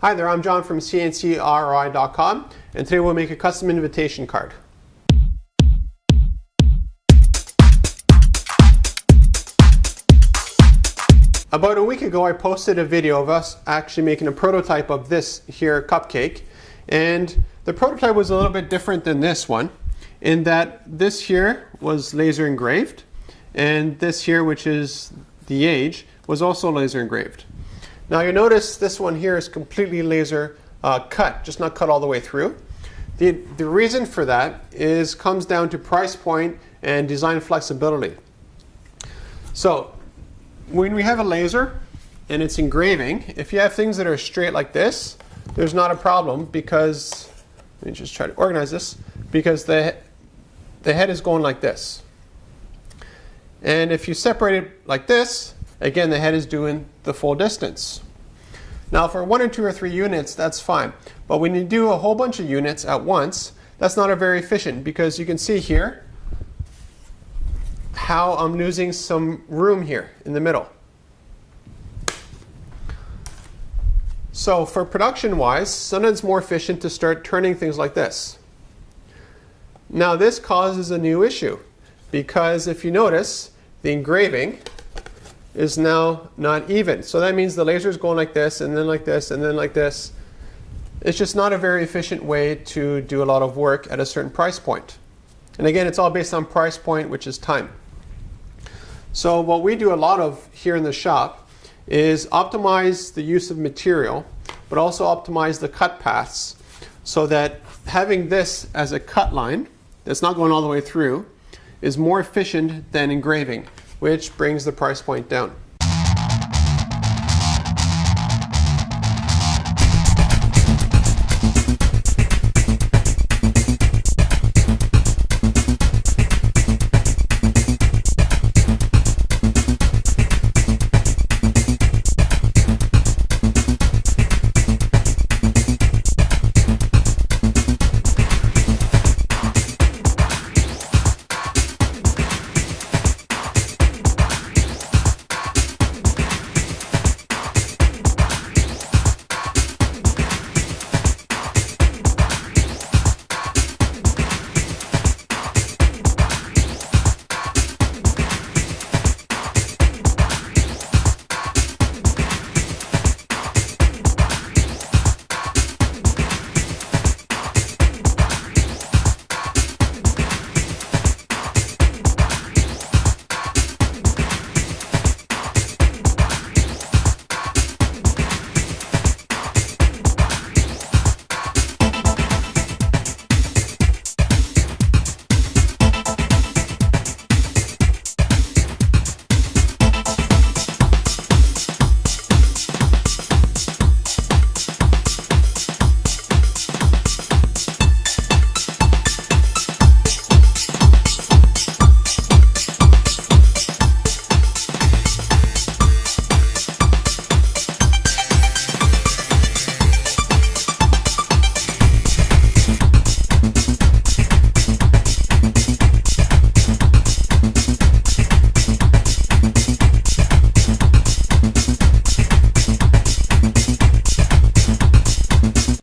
Hi there, I'm John from CNCKing.com, and today we'll make a custom invitation card. About a week ago I posted a video of us actually making a prototype of this here cupcake, and the prototype was a little bit different than this one in that this here was laser engraved and this here, which is the age, was also laser engraved. Now you notice this one here is completely laser cut, just not cut all the way through. The reason for that comes down to price point and design flexibility. So when we have a laser and it's engraving, if you have things that are straight like this, there's not a problem because, let me just try to organize this, because the head is going like this. And if you separate it like this, again, the head is doing the full distance. Now for 1 or 2 or 3 units, that's fine. But when you do a whole bunch of units at once, that's not very efficient, because you can see here how I'm losing some room here in the middle. So for production wise, sometimes it's more efficient to start turning things like this. Now this causes a new issue, because if you notice, the engraving is now not even. So that means the laser is going like this, and then like this, and then like this. It's just not a very efficient way to do a lot of work at a certain price point. And again, it's all based on price point, which is time. So what we do a lot of here in the shop is optimize the use of material, but also optimize the cut paths, so that having this as a cut line that's not going all the way through is more efficient than engraving, which brings the price point down.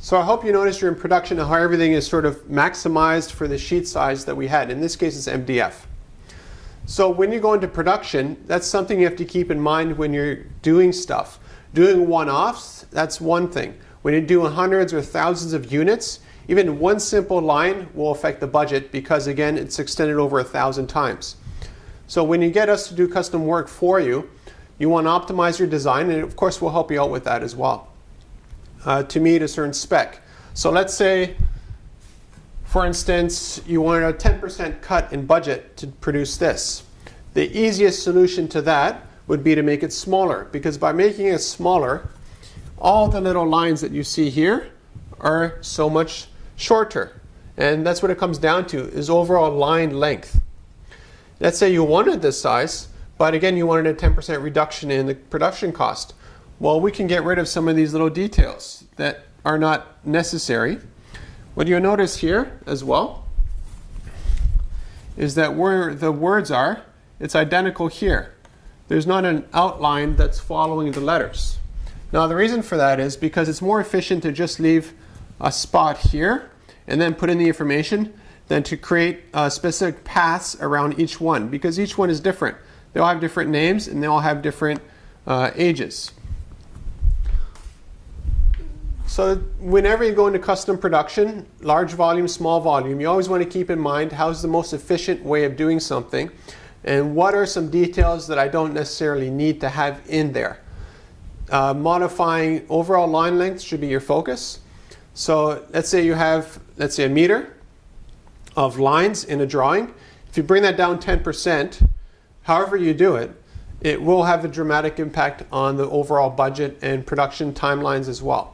So I hope you noticed you're in production and how everything is sort of maximized for the sheet size that we had. In this case, it's MDF. So when you go into production, that's something you have to keep in mind when you're doing stuff. Doing one-offs, that's one thing. When you're doing hundreds or thousands of units, even one simple line will affect the budget, because again, it's extended over 1,000 times. So when you get us to do custom work for you, you want to optimize your design, and of course we'll help you out with that as well, to meet a certain spec. So let's say, for instance, you wanted a 10% cut in budget to produce this. The easiest solution to that would be to make it smaller, because by making it smaller, all the little lines that you see here are so much shorter. And that's what it comes down to, is overall line length. Let's say you wanted this size, but again, you wanted a 10% reduction in the production cost. Well, we can get rid of some of these little details that are not necessary. What you'll notice here as well is that where the words are, it's identical here. There's not an outline that's following the letters. Now the reason for that is because it's more efficient to just leave a spot here and then put in the information than to create specific paths around each one, because each one is different. They all have different names and they all have different ages. So whenever you go into custom production, large volume, small volume, you always want to keep in mind how's the most efficient way of doing something and what are some details that I don't necessarily need to have in there. Modifying overall line length should be your focus. So let's say you have, let's say, a meter of lines in a drawing. If you bring that down 10%, however you do it, it will have a dramatic impact on the overall budget and production timelines as well.